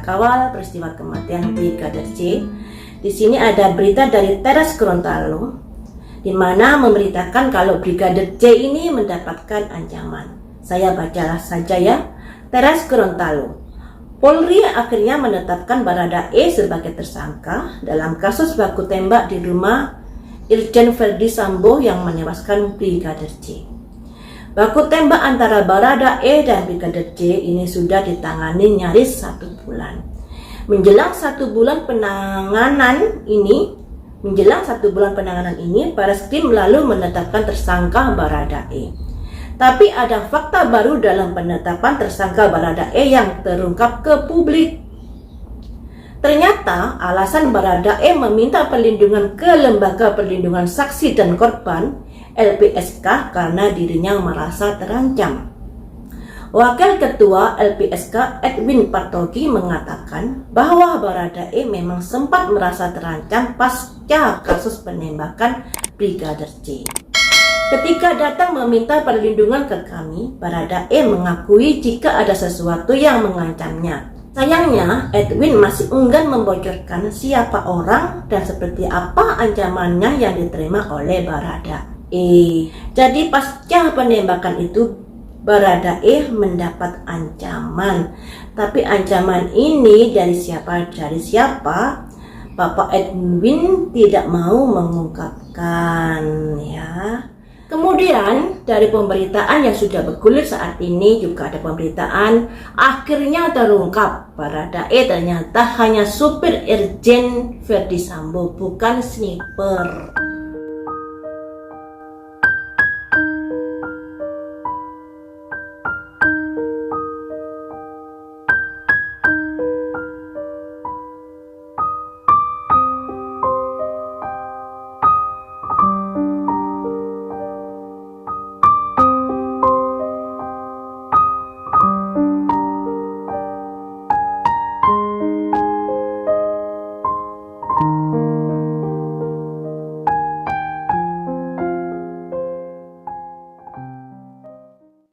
kawal peristiwa kematian Brigadir J. Di sini ada berita dari Teras Gorontalo, di mana memberitakan kalau Brigadir J ini mendapatkan ancaman. Saya baca saja ya. Teras Gorontalo. Polri akhirnya menetapkan Baradae sebagai tersangka dalam kasus baku tembak di rumah Irjen Verdi Sambo yang menewaskan Brigadir J. Baku tembak antara Baradae dan Brigadir J ini sudah ditangani nyaris 1 bulan. Menjelang 1 bulan penanganan ini, Bareskrim lalu menetapkan tersangka Baradae. Tapi ada fakta baru dalam penetapan tersangka Baradae yang terungkap ke publik. Ternyata alasan Baradae meminta perlindungan ke Lembaga Perlindungan Saksi dan Korban LPSK karena dirinya merasa terancam. Wakil Ketua LPSK Edwin Partogi mengatakan bahwa Baradae memang sempat merasa terancam pasca kasus penembakan Brigadir J. Ketika datang meminta perlindungan ke kami, Baradae mengakui jika ada sesuatu yang mengancamnya. Sayangnya, Edwin masih enggan membocorkan siapa orang dan seperti apa ancamannya yang diterima oleh Baradae. Jadi pasca penembakan itu Baradae mendapat ancaman. Tapi ancaman ini dari siapa? Bapak Edwin tidak mau mengungkapkan ya. Kemudian dari pemberitaan yang sudah bergulir saat ini juga ada pemberitaan akhirnya terungkap Baradae ternyata hanya supir Irjen Verdi Sambo, bukan sniper.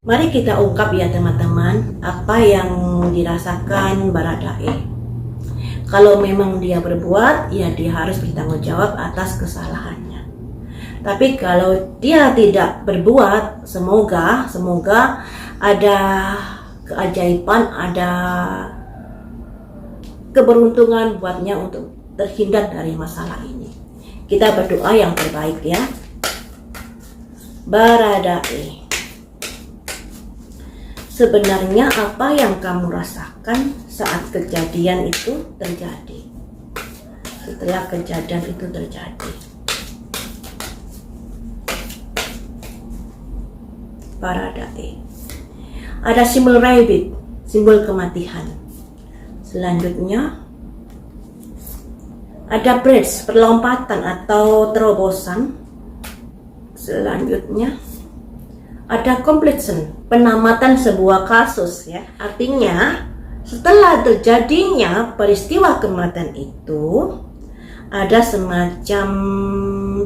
Mari kita ungkap ya teman-teman, apa yang dirasakan Baradae. Kalau memang dia berbuat, ya dia harus bertanggung jawab atas kesalahannya. Tapi kalau dia tidak berbuat, semoga ada keajaiban, ada keberuntungan buatnya untuk terhindar dari masalah ini. Kita berdoa yang terbaik ya. Baradae, sebenarnya apa yang kamu rasakan saat kejadian itu terjadi? Setelah kejadian itu terjadi, Baradae. Ada simbol rabbit, simbol kematian. Selanjutnya ada bridge, perlompatan atau terobosan. Selanjutnya ada completion, penamatan sebuah kasus ya. Artinya setelah terjadinya peristiwa kematian itu ada semacam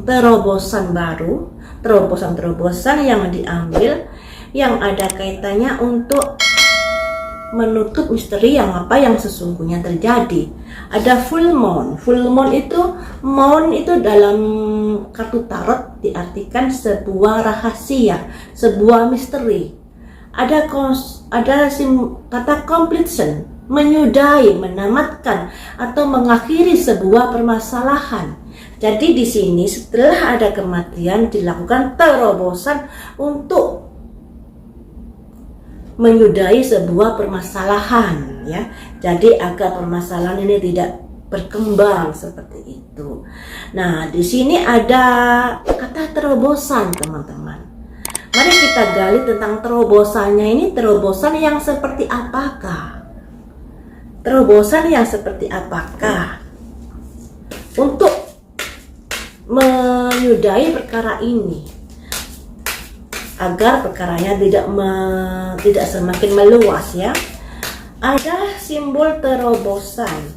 terobosan baru, terobosan yang diambil yang ada kaitannya untuk menutup misteri yang sesungguhnya terjadi. Ada full moon. Full moon itu dalam kartu tarot diartikan sebuah rahasia, sebuah misteri. Ada kata completion, menyudahi, menamatkan atau mengakhiri sebuah permasalahan. Jadi di sini setelah ada kematian dilakukan terobosan untuk menyudahi sebuah permasalahan ya. Jadi agar permasalahan ini tidak berkembang seperti itu. Nah, di sini ada kata terobosan, teman-teman. Mari kita gali tentang terobosannya ini. Terobosan yang seperti apakah? Terobosan yang seperti apakah untuk menyudahi perkara ini agar perkaranya tidak semakin meluas ya. Ada simbol terobosan.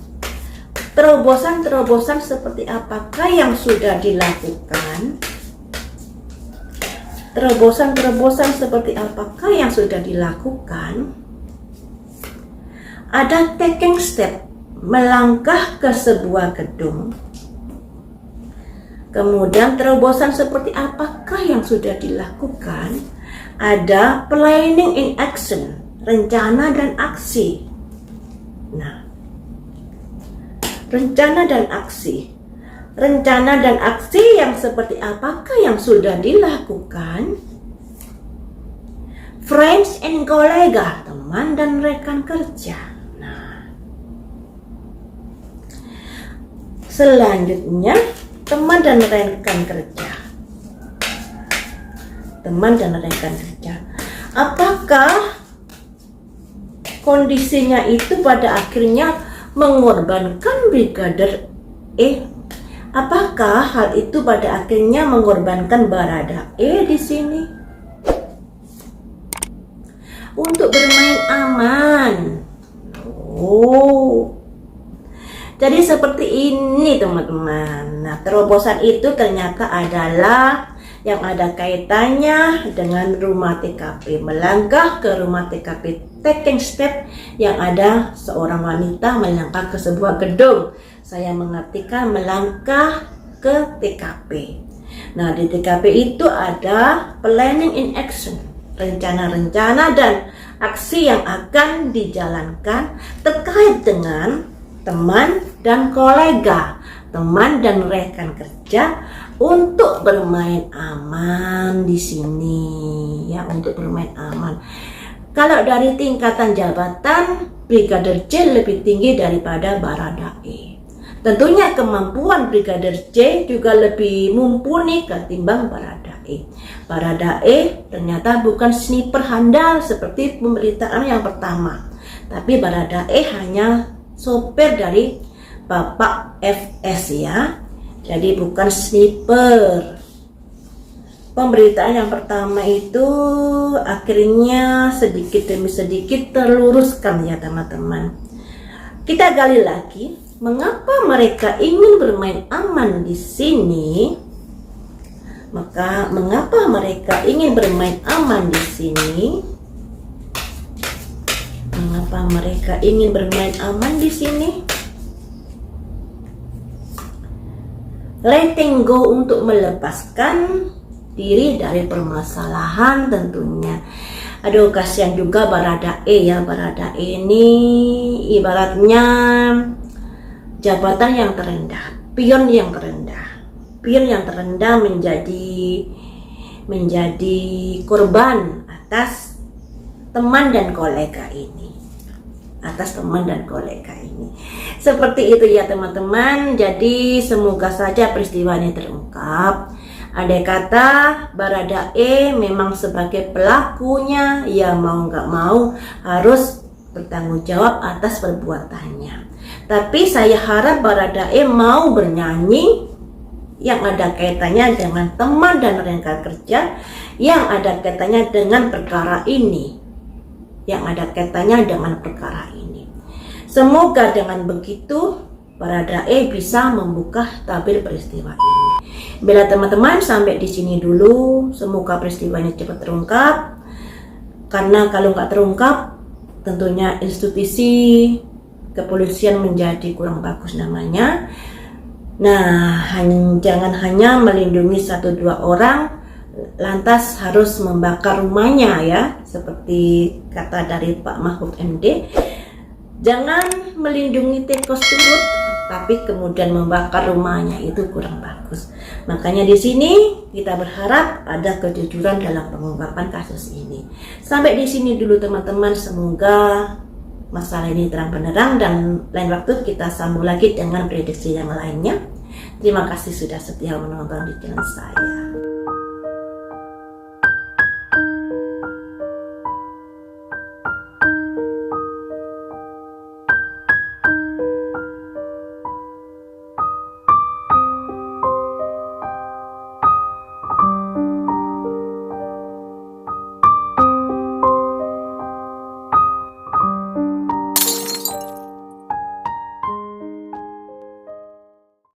Terobosan seperti apakah yang sudah dilakukan? Terobosan seperti apakah yang sudah dilakukan? ada taking step, melangkah ke sebuah gedung. Kemudian terobosan seperti apakah yang sudah dilakukan? Ada planning in action, rencana dan aksi. Nah, rencana dan aksi. Rencana dan aksi yang seperti apakah yang sudah dilakukan? Friends and kolega, teman dan rekan kerja. Nah, selanjutnya teman dan rekan kerja. Teman dan rekan kerja. Apakah kondisinya itu pada akhirnya mengorbankan Brigadir E? Apakah hal itu pada akhirnya mengorbankan Baradae di sini? Untuk bermain aman. Oh. Jadi seperti ini teman-teman. Nah, terobosan itu ternyata adalah yang ada kaitannya dengan rumah TKP. Melangkah ke rumah TKP, taking step, yang ada seorang wanita melangkah ke sebuah gedung. Saya mengartikan melangkah ke TKP. Nah, di TKP itu ada planning in action, rencana-rencana dan aksi yang akan dijalankan terkait dengan teman dan kolega, teman dan rekan kerja untuk bermain aman di sini, ya, untuk bermain aman. Kalau dari tingkatan jabatan, Brigadir J lebih tinggi daripada Baradae. Tentunya kemampuan Brigadir J juga lebih mumpuni ketimbang Baradae. Baradae ternyata bukan sniper handal seperti pemberitaan yang pertama, tapi Baradae hanya sopir dari Bapak FS, ya. Jadi bukan sniper. Pemberitaan yang pertama itu akhirnya sedikit demi sedikit terluruskan, ya teman-teman. Kita gali lagi, mengapa mereka ingin bermain aman di sini? Maka mengapa mereka ingin bermain aman di sini? Mengapa mereka ingin bermain aman di sini? Letting go, untuk melepaskan diri dari permasalahan tentunya. Aduh, kasihan juga Baradae, ya. Baradae ini ibaratnya jabatan yang terendah, pion yang terendah. Pion yang terendah menjadi korban atas teman dan kolega ini. Seperti itu, ya teman-teman. Jadi semoga saja peristiwa ini terungkap. Andai kata Baradae memang sebagai pelakunya, ya mau nggak mau harus bertanggung jawab atas perbuatannya. Tapi saya harap Baradae mau bernyanyi yang ada kaitannya dengan teman dan rekan kerja, yang ada kaitannya dengan perkara ini. Semoga dengan begitu Baradae bisa membuka tabir peristiwa ini. Bila teman-teman sampai di sini dulu, semoga peristiwa ini cepat terungkap. Karena kalau nggak terungkap, tentunya institusi kepolisian menjadi kurang bagus namanya. Nah, jangan hanya melindungi 1-2 orang, lantas harus membakar rumahnya, ya, seperti kata dari Pak Mahfud MD. Jangan melindungi tikus turut, tapi kemudian membakar rumahnya, itu kurang bagus. Makanya di sini kita berharap ada kejujuran dalam pengungkapan kasus ini. Sampai di sini dulu teman-teman, semoga masalah ini terang benderang, dan lain waktu kita sambung lagi dengan prediksi yang lainnya. Terima kasih sudah setia menonton di channel saya.